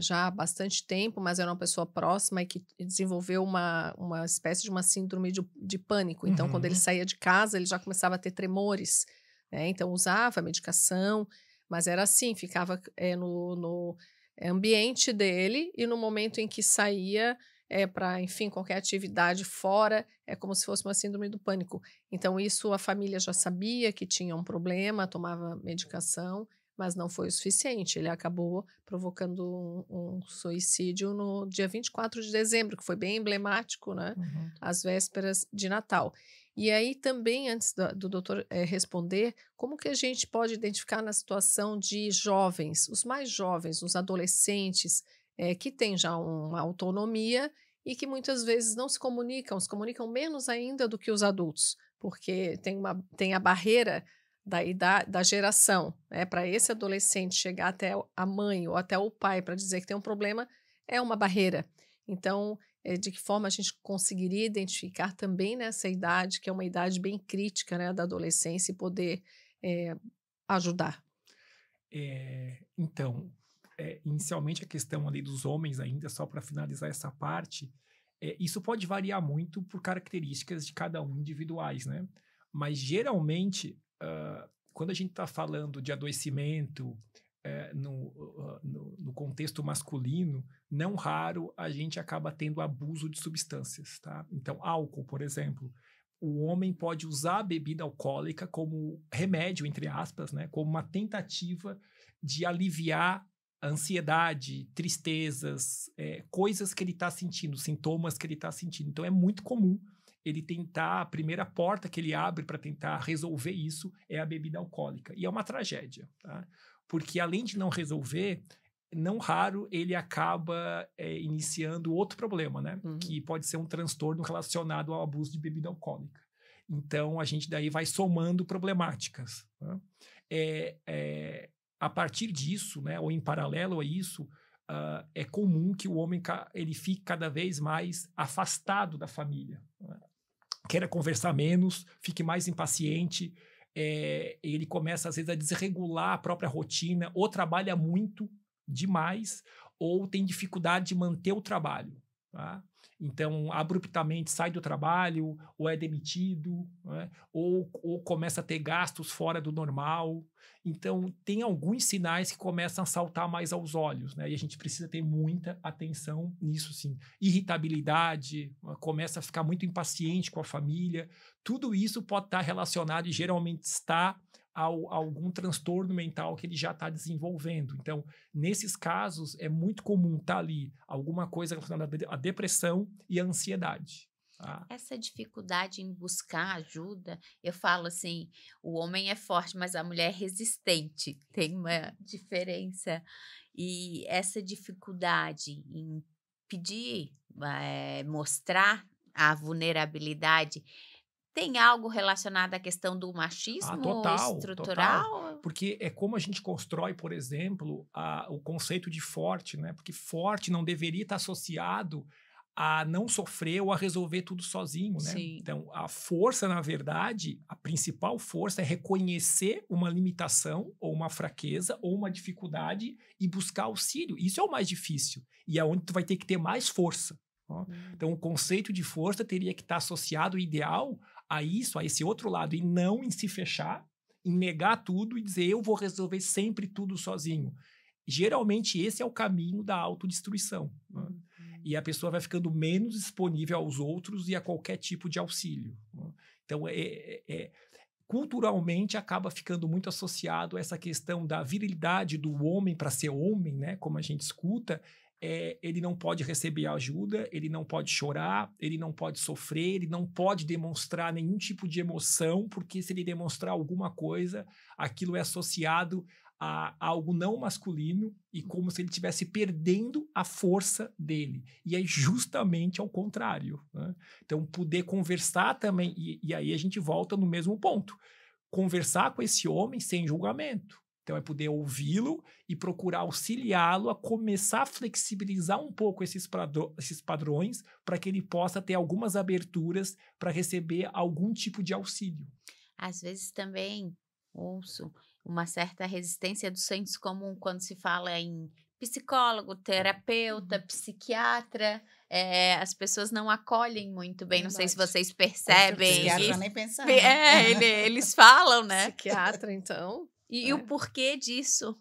já há bastante tempo, mas era uma pessoa próxima e que desenvolveu uma espécie de uma síndrome de pânico. Então, quando ele saía de casa, ele já começava a ter tremores, né? Então, usava medicação, mas era assim, ficava no ambiente dele, e no momento em que saía para, enfim, qualquer atividade fora, é como se fosse uma síndrome do pânico. Então, isso a família já sabia que tinha um problema, tomava medicação, mas não foi o suficiente. Ele acabou provocando um suicídio no dia 24 de dezembro, que foi bem emblemático, né? Às vésperas de Natal. E aí também, antes do doutor responder, como que a gente pode identificar na situação de jovens, os mais jovens, os adolescentes, que têm já uma autonomia e que muitas vezes não se comunicam menos ainda do que os adultos, porque tem a barreira da geração, né? Para esse adolescente chegar até a mãe ou até o pai para dizer que tem um problema, é uma barreira. Então, de que forma a gente conseguiria identificar também nessa idade, que é uma idade bem crítica, né, da adolescência, e poder ajudar? Então, inicialmente a questão ali dos homens ainda, só para finalizar essa parte, isso pode variar muito por características de cada um individuais, né? Mas geralmente, quando a gente está falando de adoecimento no contexto masculino, não raro a gente acaba tendo abuso de substâncias, tá? Então, álcool, por exemplo, o homem pode usar a bebida alcoólica como remédio, entre aspas, né? Como uma tentativa de aliviar a ansiedade, tristezas, coisas que ele está sentindo, sintomas que ele está sentindo. Então, é muito comum ele tentar, a primeira porta que ele abre para tentar resolver isso é a bebida alcoólica. E é uma tragédia, tá? Porque além de não resolver, não raro ele acaba iniciando outro problema, né? Que pode ser um transtorno relacionado ao abuso de bebida alcoólica. Então, a gente daí vai somando problemáticas, né? A partir disso, né, ou em paralelo a isso, é comum que o homem ele fique cada vez mais afastado da família, né? Queira conversar menos, fique mais impaciente, ele começa às vezes a desregular a própria rotina, ou trabalha muito demais, ou tem dificuldade de manter o trabalho, tá? Então, abruptamente sai do trabalho, ou é demitido, né? ou começa a ter gastos fora do normal. Então, tem alguns sinais que começam a saltar mais aos olhos, né? E a gente precisa ter muita atenção nisso, sim. Irritabilidade, começa a ficar muito impaciente com a família. Tudo isso pode estar relacionado, e geralmente está, a algum transtorno mental que ele já está desenvolvendo. Então, nesses casos, é muito comum estar ali alguma coisa relacionada à depressão e à ansiedade. Tá? Essa dificuldade em buscar ajuda, eu falo assim, o homem é forte, mas a mulher é resistente. Tem uma diferença. E essa dificuldade em pedir, mostrar a vulnerabilidade, tem algo relacionado à questão do machismo Total. estrutural? Porque é como a gente constrói, por exemplo, o conceito de forte, né? Porque forte não deveria estar associado a não sofrer ou a resolver tudo sozinho, né? Sim. Então, a força, na verdade, a principal força é reconhecer uma limitação ou uma fraqueza ou uma dificuldade e buscar auxílio. Isso é o mais difícil e é onde tu vai ter que ter mais força. Ó. Então, o conceito de força teria que estar associado, ideal, a isso, a esse outro lado, e não em se fechar, em negar tudo e dizer eu vou resolver sempre tudo sozinho. Geralmente, esse é o caminho da autodestruição. Né? E a pessoa vai ficando menos disponível aos outros e a qualquer tipo de auxílio. Né? Então, culturalmente, acaba ficando muito associado a essa questão da virilidade do homem para ser homem, né? Como a gente escuta, ele não pode receber ajuda, ele não pode chorar, ele não pode sofrer, ele não pode demonstrar nenhum tipo de emoção, porque se ele demonstrar alguma coisa, aquilo é associado a algo não masculino e como se ele estivesse perdendo a força dele. E é justamente ao contrário. Né? Então, poder conversar também, e aí a gente volta no mesmo ponto. Conversar com esse homem sem julgamento. Então, é poder ouvi-lo e procurar auxiliá-lo a começar a flexibilizar um pouco esses padrões para que ele possa ter algumas aberturas para receber algum tipo de auxílio. Às vezes também ouço uma certa resistência do senso comum quando se fala em psicólogo, terapeuta, psiquiatra. As pessoas não acolhem muito bem. Não sei se vocês percebem. Psiquiatra nem pensar. Eles falam, né? Psiquiatra, então. E o porquê disso?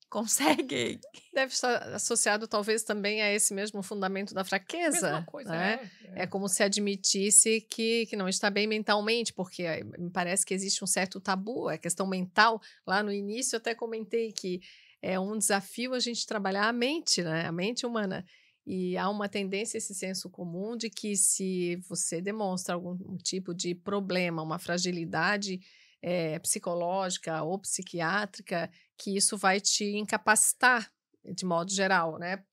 Conseguem? Deve estar associado talvez também a esse mesmo fundamento da fraqueza. Mesma coisa, né? É como se admitisse que não está bem mentalmente, porque me parece que existe um certo tabu, a questão mental. Lá no início eu até comentei que é um desafio a gente trabalhar a mente, né? A mente humana. E há uma tendência, esse senso comum, de que se você demonstra algum tipo de problema, uma fragilidade psicológica ou psiquiátrica, que isso vai te incapacitar, de modo geral, né,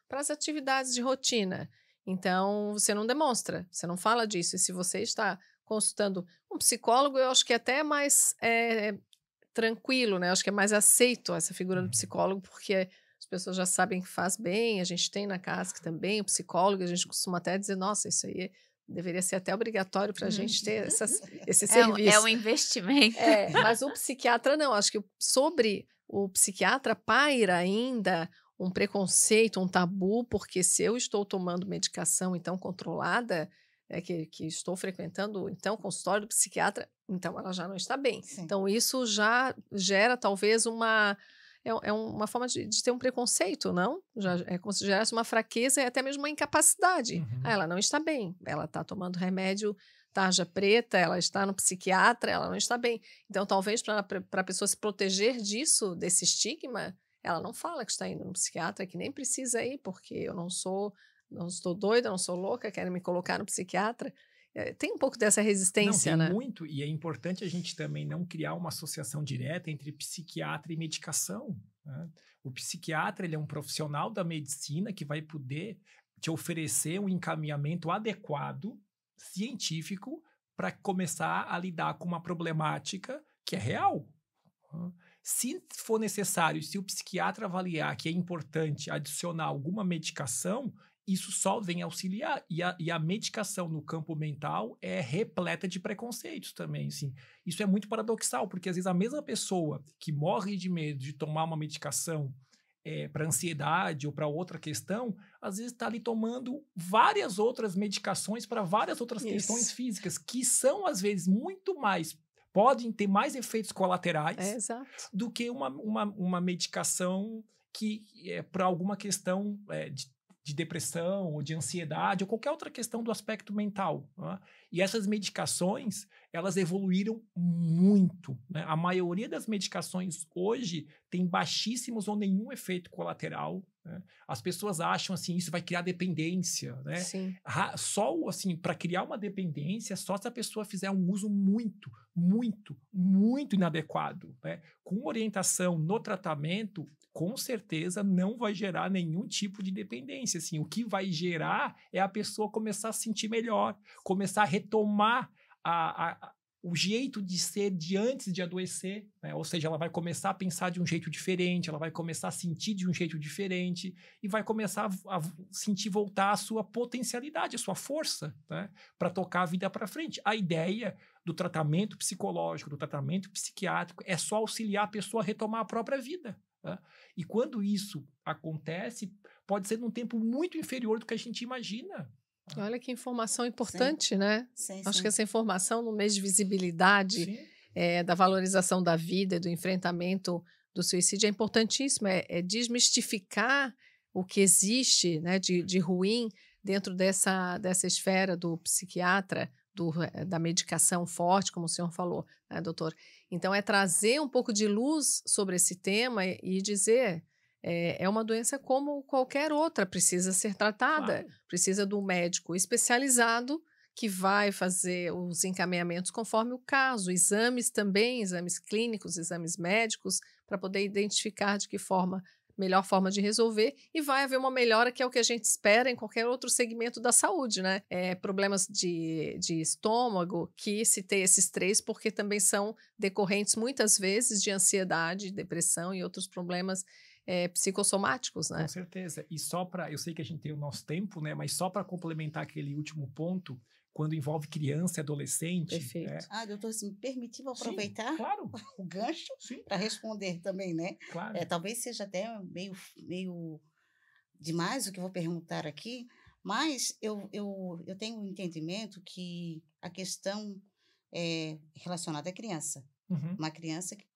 para as atividades de rotina. Então, você não demonstra, você não fala disso. E se você está consultando um psicólogo, eu acho que até é mais tranquilo, né? Eu acho que é mais aceito essa figura do psicólogo, porque as pessoas já sabem que faz bem. A gente tem na CASC também o psicólogo, a gente costuma até dizer, nossa, isso aí deveria ser até obrigatório para a gente ter esse serviço. É um investimento. Mas o psiquiatra não. Acho que sobre o psiquiatra paira ainda um preconceito, um tabu, porque se eu estou tomando medicação então controlada, que estou frequentando então consultório do psiquiatra, então ela já não está bem. Sim. Então isso já gera talvez uma forma de ter um preconceito, não? Já é como se gerasse uma fraqueza e até mesmo uma incapacidade. Ela não está bem, ela está tomando remédio tarja preta, ela está no psiquiatra, ela não está bem. Então, talvez para a pessoa se proteger disso, desse estigma, ela não fala que está indo no psiquiatra, que nem precisa ir, porque eu não estou doida, não sou louca, quero me colocar no psiquiatra. Tem um pouco dessa resistência, né? Tem muito, e é importante a gente também não criar uma associação direta entre psiquiatra e medicação. Né? O psiquiatra, ele é um profissional da medicina que vai poder te oferecer um encaminhamento adequado, científico, para começar a lidar com uma problemática que é real. Se for necessário, se o psiquiatra avaliar que é importante adicionar alguma medicação, isso só vem auxiliar. E a medicação no campo mental é repleta de preconceitos também. Assim. Isso é muito paradoxal, porque às vezes a mesma pessoa que morre de medo de tomar uma medicação para ansiedade ou para outra questão, às vezes está ali tomando várias outras medicações para várias outras questões físicas, que são, às vezes, muito mais, podem ter mais efeitos colaterais do que uma medicação que é para alguma questão de depressão ou de ansiedade ou qualquer outra questão do aspecto mental. Né? E essas medicações, elas evoluíram muito. Né? A maioria das medicações hoje tem baixíssimos ou nenhum efeito colateral. Né? As pessoas acham assim, isso vai criar dependência. Né? Sim. Só assim, para criar uma dependência, só se a pessoa fizer um uso muito, muito, muito inadequado. Né? Com orientação no tratamento, com certeza não vai gerar nenhum tipo de dependência. Assim, o que vai gerar é a pessoa começar a se sentir melhor, começar a retomar o jeito de ser de antes de adoecer, né? Ou seja, ela vai começar a pensar de um jeito diferente, ela vai começar a sentir de um jeito diferente e vai começar a sentir voltar a sua potencialidade, a sua força, né? Para tocar a vida para frente. A ideia do tratamento psicológico, do tratamento psiquiátrico é só auxiliar a pessoa a retomar a própria vida, né? E quando isso acontece, pode ser num tempo muito inferior do que a gente imagina. Olha que informação importante, Sim. né? Sim, Acho sim. que essa informação no mês de visibilidade da valorização da vida, do enfrentamento do suicídio é importantíssima, é desmistificar o que existe, né, de ruim dentro dessa esfera do psiquiatra, da medicação forte, como o senhor falou, né, doutor? Então, é trazer um pouco de luz sobre esse tema e dizer... É uma doença como qualquer outra, precisa ser tratada, Claro. precisa do médico especializado que vai fazer os encaminhamentos conforme o caso, exames também, exames clínicos, exames médicos, para poder identificar de que forma, melhor forma de resolver, e vai haver uma melhora que é o que a gente espera em qualquer outro segmento da saúde, né? Problemas de estômago, que citei esses 3 porque também são decorrentes muitas vezes de ansiedade, depressão e outros problemas psicossomáticos, né? Com certeza. E só para... Eu sei que a gente tem o nosso tempo, né? Mas só para complementar aquele último ponto, quando envolve criança e adolescente... Perfeito. Doutor, se me permitir, vou aproveitar Sim, claro. o gancho para responder também, né? Claro. Talvez seja até meio demais o que eu vou perguntar aqui, mas eu tenho um entendimento que a questão é relacionada à criança. Uhum. Uma criança que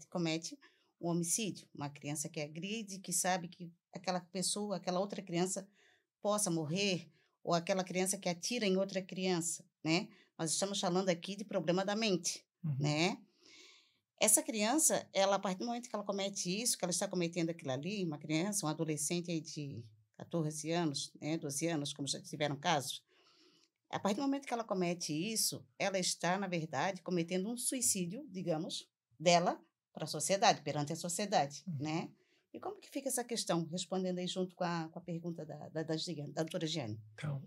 comete um homicídio, uma criança que agride, que sabe que aquela pessoa, aquela outra criança possa morrer, ou aquela criança que atira em outra criança, né? Nós estamos falando aqui de problema da mente, né? Essa criança, a partir do momento que ela comete isso, que ela está cometendo aquilo ali, uma criança, um adolescente aí de 14 anos, né, 12 anos, como já tiveram casos, a partir do momento que ela comete isso, ela está, na verdade, cometendo um suicídio, digamos, dela para a sociedade, perante a sociedade, né? E como que fica essa questão, respondendo aí junto com a pergunta da doutora Giane? Então,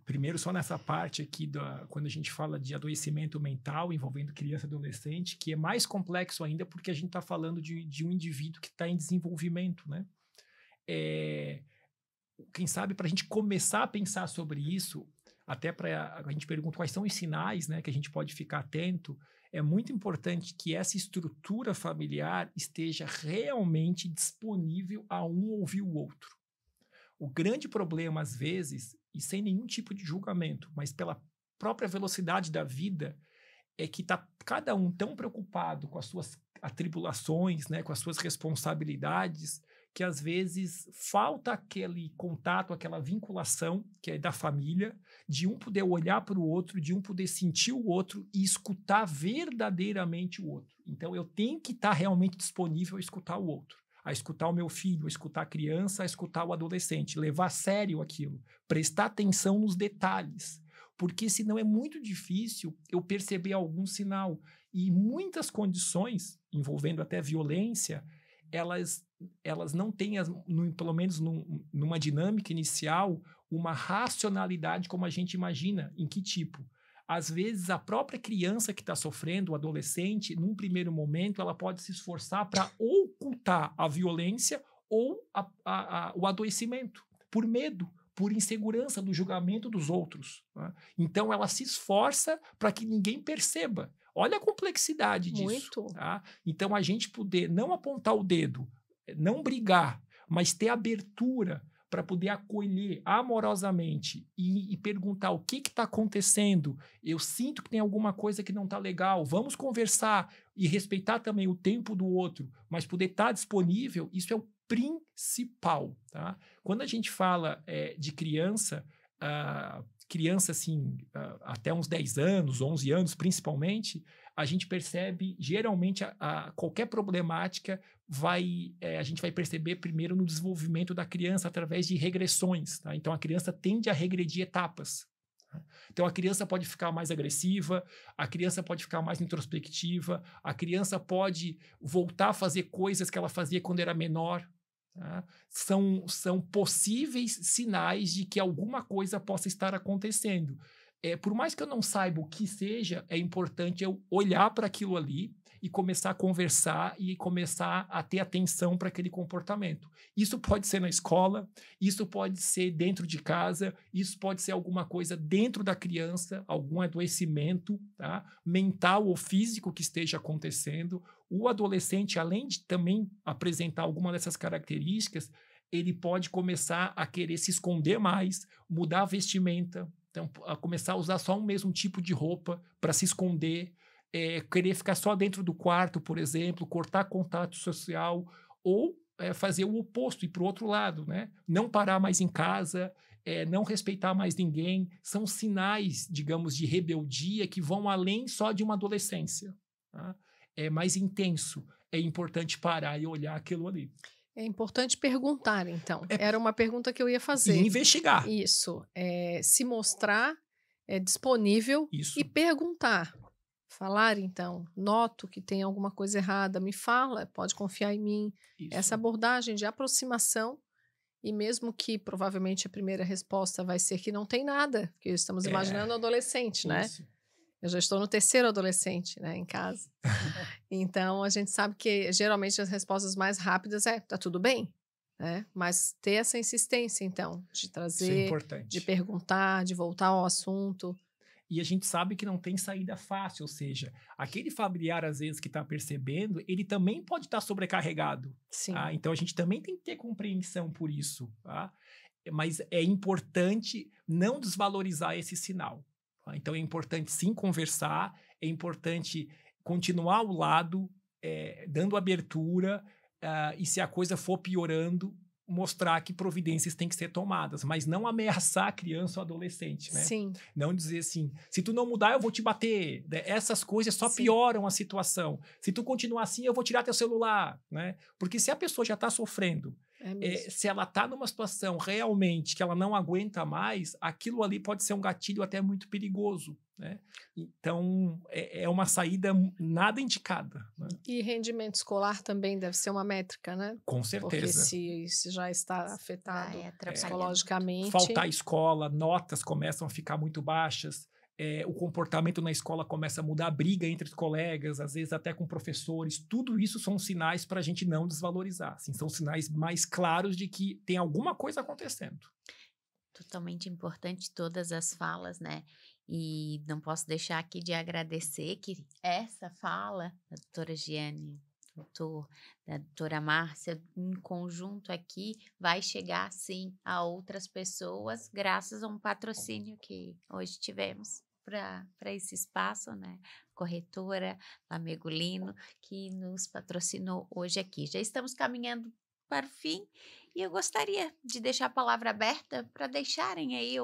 primeiro só nessa parte aqui, quando a gente fala de adoecimento mental envolvendo criança e adolescente, que é mais complexo ainda porque a gente está falando de um indivíduo que está em desenvolvimento, né? Quem sabe para a gente começar a pensar sobre isso, até para a gente pergunta quais são os sinais, né, que a gente pode ficar atento, é muito importante que essa estrutura familiar esteja realmente disponível a um ouvir o outro. O grande problema, às vezes, e sem nenhum tipo de julgamento, mas pela própria velocidade da vida, é que está cada um tão preocupado com as suas atribulações, né, com as suas responsabilidades, que às vezes falta aquele contato, aquela vinculação que é da família, de um poder olhar para o outro, de um poder sentir o outro e escutar verdadeiramente o outro. Então, eu tenho que estar realmente disponível a escutar o outro, a escutar o meu filho, a escutar a criança, a escutar o adolescente, levar a sério aquilo, prestar atenção nos detalhes, porque senão é muito difícil eu perceber algum sinal. E muitas condições, envolvendo até violência, elas não têm, pelo menos numa dinâmica inicial, uma racionalidade como a gente imagina. Em que tipo? Às vezes, a própria criança que está sofrendo, o adolescente, num primeiro momento, ela pode se esforçar para ocultar a violência ou o adoecimento, por medo, por insegurança do julgamento dos outros, né? Então, ela se esforça para que ninguém perceba. Olha a complexidade disso. Muito. Tá? Então, a gente poder não apontar o dedo, não brigar, mas ter abertura para poder acolher amorosamente e perguntar o que está acontecendo. Eu sinto que tem alguma coisa que não está legal. Vamos conversar e respeitar também o tempo do outro, mas poder estar disponível, isso é o principal. Tá? Quando a gente fala de criança, assim, até uns 10 anos, 11 anos principalmente, a gente percebe, geralmente, qualquer problemática a gente vai perceber primeiro no desenvolvimento da criança através de regressões. Tá? Então, a criança tende a regredir etapas. Tá? Então, a criança pode ficar mais agressiva, a criança pode ficar mais introspectiva, a criança pode voltar a fazer coisas que ela fazia quando era menor. Tá? São possíveis sinais de que alguma coisa possa estar acontecendo. por mais que eu não saiba o que seja, é importante eu olhar para aquilo ali e começar a conversar e começar a ter atenção para aquele comportamento. Isso pode ser na escola, isso pode ser dentro de casa, isso pode ser alguma coisa dentro da criança, algum adoecimento, tá? Mental ou físico que esteja acontecendo. O adolescente, além de também apresentar alguma dessas características, ele pode começar a querer se esconder mais, mudar a vestimenta, então, a começar a usar só um mesmo tipo de roupa para se esconder, querer ficar só dentro do quarto, por exemplo, cortar contato social, ou fazer o oposto, ir para o outro lado, né? Não parar mais em casa, não respeitar mais ninguém. São sinais, digamos, de rebeldia que vão além só de uma adolescência. Tá? É mais intenso. É importante parar e olhar aquilo ali. É importante perguntar, então. Era uma pergunta que eu ia fazer. E investigar. Isso. Se mostrar disponível e perguntar. Falar, então. Noto que tem alguma coisa errada. Me fala, pode confiar em mim. Isso. Essa abordagem de aproximação, e mesmo que provavelmente a primeira resposta vai ser que não tem nada, porque estamos imaginando adolescente, né? Eu já estou no 3º adolescente, né, em casa. Então, a gente sabe que geralmente as respostas mais rápidas tá tudo bem, né? Mas ter essa insistência, então, de trazer, de perguntar, de voltar ao assunto. E a gente sabe que não tem saída fácil, ou seja, aquele familiar, às vezes, que está percebendo, ele também pode estar sobrecarregado. Sim. Tá? Então, a gente também tem que ter compreensão por isso. Tá? Mas é importante não desvalorizar esse sinal. Tá? Então, é importante, sim, conversar, é importante continuar ao lado, dando abertura, e se a coisa for piorando, mostrar que providências têm que ser tomadas, mas não ameaçar a criança ou adolescente, né? Sim. Não dizer assim, se tu não mudar, eu vou te bater. Essas coisas só pioram a situação. Se tu continuar assim, eu vou tirar teu celular, né? Porque se a pessoa já está sofrendo, se ela está numa situação realmente que ela não aguenta mais, aquilo ali pode ser um gatilho até muito perigoso, né? Então, é uma saída nada indicada. Né? E rendimento escolar também deve ser uma métrica, né? Com certeza. Porque se já está afetado psicologicamente... Faltar escola, notas começam a ficar muito baixas, o comportamento na escola começa a mudar, a briga entre os colegas, às vezes até com professores, tudo isso são sinais para a gente não desvalorizar. Assim, são sinais mais claros de que tem alguma coisa acontecendo. Totalmente importante todas as falas, né? E não posso deixar aqui de agradecer que essa fala da doutora Giane, da doutora Márcia, em conjunto aqui, vai chegar, sim, a outras pessoas, graças a um patrocínio que hoje tivemos para esse espaço, né? Corretora Lamegolino, que nos patrocinou hoje aqui. Já estamos caminhando para o fim e eu gostaria de deixar a palavra aberta para deixarem aí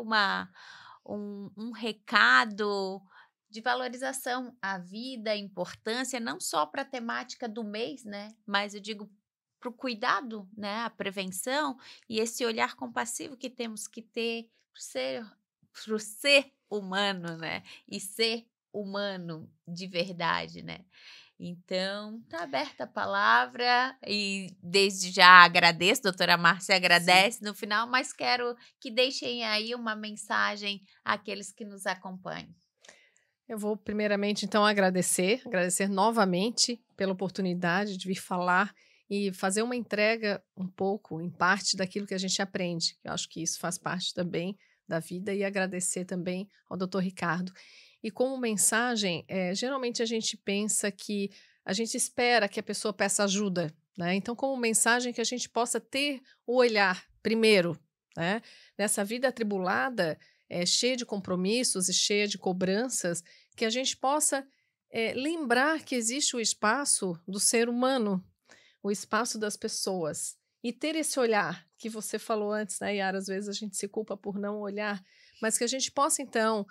um recado de valorização à vida, à importância, não só para a temática do mês, né? Mas eu digo para o cuidado, né? A prevenção e esse olhar compassivo que temos que ter para o ser humano, né? E ser humano de verdade, né? Então, tá aberta a palavra e desde já agradeço, doutora Márcia agradece no final, mas quero que deixem aí uma mensagem àqueles que nos acompanham. Eu vou primeiramente, então, agradecer novamente pela oportunidade de vir falar e fazer uma entrega um pouco, em parte, daquilo que a gente aprende. Eu acho que isso faz parte também da vida e agradecer também ao doutor Ricardo. E como mensagem, geralmente a gente pensa que a gente espera que a pessoa peça ajuda, né? Então, como mensagem que a gente possa ter o olhar primeiro, né? Nessa vida atribulada, cheia de compromissos e cheia de cobranças, que a gente possa lembrar que existe o espaço do ser humano, o espaço das pessoas, e ter esse olhar que você falou antes, né, Yara? Às vezes a gente se culpa por não olhar, mas que a gente possa, então,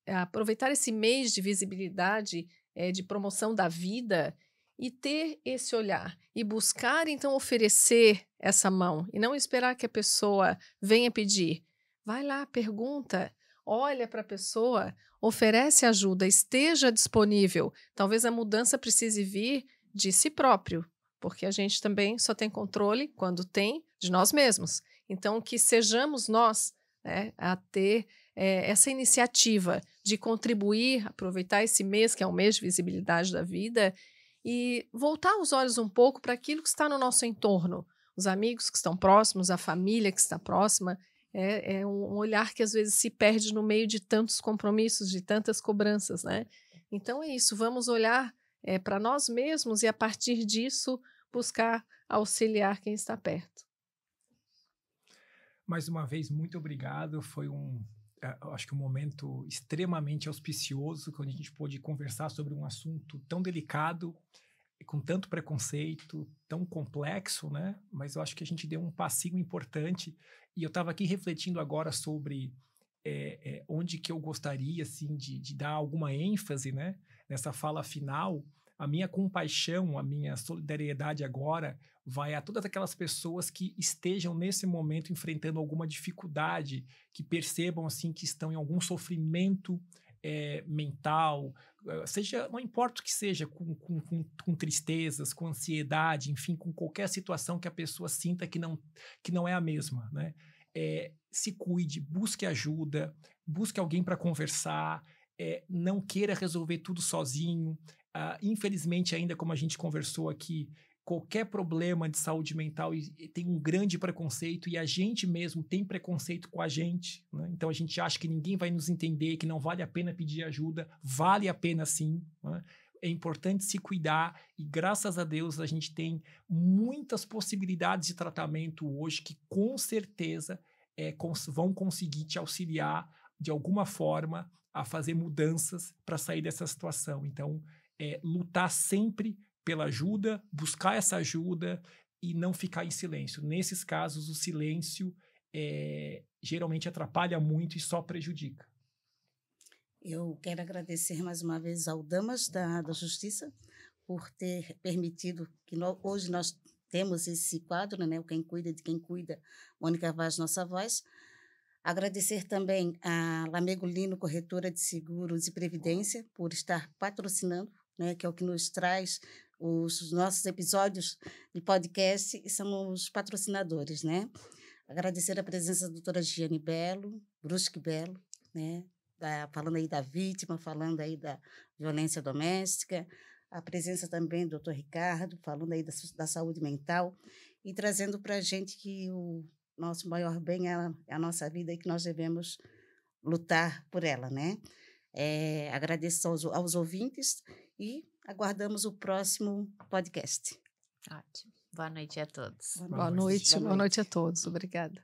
aproveitar esse mês de visibilidade, de promoção da vida e ter esse olhar e buscar, então, oferecer essa mão e não esperar que a pessoa venha pedir. Vai lá, pergunta, olha para a pessoa, oferece ajuda, esteja disponível. Talvez a mudança precise vir de si próprio, porque a gente também só tem controle quando tem de nós mesmos. Então, que sejamos nós, né, a ter essa iniciativa de contribuir, aproveitar esse mês, que é um mês de visibilidade da vida, e voltar os olhos um pouco para aquilo que está no nosso entorno, os amigos que estão próximos, a família que está próxima. É um olhar que às vezes se perde no meio de tantos compromissos, de tantas cobranças, né? Então é isso, vamos olhar para nós mesmos e a partir disso buscar auxiliar quem está perto. Mais uma vez, muito obrigado. Foi acho que um momento extremamente auspicioso, quando a gente pôde conversar sobre um assunto tão delicado, com tanto preconceito, tão complexo, né? Mas eu acho que a gente deu um passinho importante. E eu estava aqui refletindo agora sobre onde que eu gostaria, assim, de dar alguma ênfase, né? Nessa fala final. A minha compaixão, a minha solidariedade agora vai a todas aquelas pessoas que estejam nesse momento enfrentando alguma dificuldade, que percebam assim que estão em algum sofrimento mental, seja, não importa o que seja, com tristezas, com ansiedade, enfim, com qualquer situação que a pessoa sinta que não é a mesma, né? Se cuide, busque ajuda, busque alguém para conversar, não queira resolver tudo sozinho. Infelizmente, ainda como a gente conversou aqui, qualquer problema de saúde mental tem um grande preconceito e a gente mesmo tem preconceito com a gente, né? Então a gente acha que ninguém vai nos entender, que não vale a pena pedir ajuda. Vale a pena sim, né? É importante se cuidar e graças a Deus a gente tem muitas possibilidades de tratamento hoje que com certeza vão conseguir te auxiliar de alguma forma a fazer mudanças para sair dessa situação. Então, lutar sempre pela ajuda, buscar essa ajuda e não ficar em silêncio. Nesses casos, o silêncio geralmente atrapalha muito e só prejudica. Eu quero agradecer mais uma vez ao Damas da Justiça por ter permitido que hoje nós temos esse quadro, né? O Quem Cuida de Quem Cuida, Mônica Vaz, Nossa Voz. Agradecer também a Lamego Lino, Corretora de Seguros e Previdência, por estar patrocinando, né? Que é o que nos traz os nossos episódios de podcast e somos patrocinadores, né? Agradecer a presença da doutora Giane Belo, Brusque Belo, né? Falando aí da vítima, falando aí da violência doméstica, a presença também do doutor Ricardo, falando aí da saúde mental e trazendo para a gente que o nosso maior bem é a nossa vida e que nós devemos lutar por ela, né? Agradeço aos ouvintes e aguardamos o próximo podcast. Ótimo. Boa noite a todos. Boa noite a todos. Obrigada.